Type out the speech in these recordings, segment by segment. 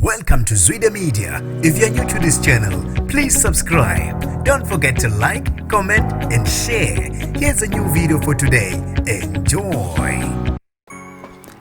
Welcome to Zwida Media. If you're new to this channel, please subscribe. Don't forget to like, comment and share. Here's a new video for today. Enjoy.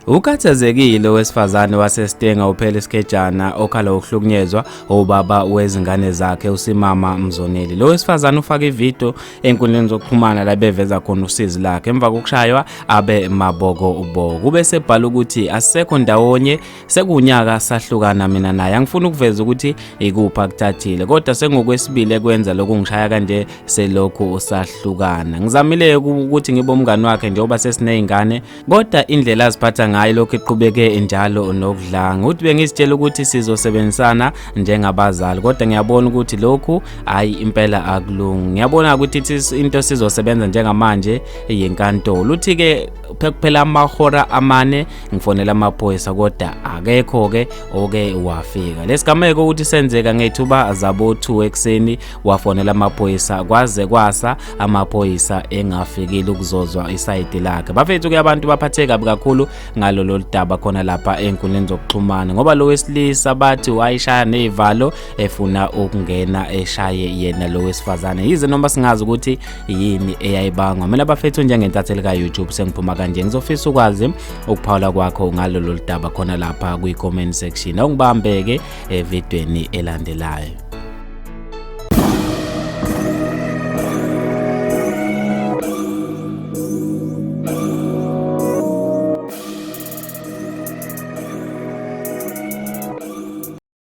Ukhathazekile owesifazane waseStenga uphela isikejana okhala ohlukunyezwa ubaba wezingane zakhe uSimama Mzoneli. Lo wesifazane ufaka ivideo enkundleni zokuxhumana la beveza khona usizi lakhe emva kokushaywa abe maboko uboko. Ube sebhala ukuthi asisekho ndawonye sekunyaka sahlukana mina naye. Angifuni ukuveza ukuthi ikupha kuthathile kodwa sengokwesibili ekwenza lokhu ngishaya kanje selokhu usahlukana. Ngizamile ukuthi ngibe umngani wakhe njengoba sesineyingane kodwa indlela aziphatha ngayo lokho iqhubeke njalo nokudlanga. Uthi bengisitshela ukuthi sizosebenzisana njengabazali kodwa ngiyabona ukuthi lokhu hayi impela akulungi. Ngiyabona ukuthi into sizosebenza njengamanje yenkantolo. Uthi ke kuphela amahora amane ngifonela amaphoyisa kodwa akekho ke oke wafika. Lesigameko ukuthi senzeka ngethuba zabo 2 ekseni wafonela amaphoyisa kwaze kwasa amaphoyisa engafikile ukuzozwa isayidi lakhe. Bafethu ke abantu baphatheka kabi kakhulu ngalolu daba khona lapha enkundleni zokuxhumana ngoba lo wesilisa bathi wayishaya nezivalo efuna ukungena eshaye yena lo wesifazane. Yize noma singazi ukuthi yini eyayibanga. Mina bafethu njengentatheli ka YouTube sengiphuma kanje ngizofisa ukwazi ukuphawula kwakho ngalolu daba khona lapha kwi comment section. Awungibambeke evidweni elandelayo.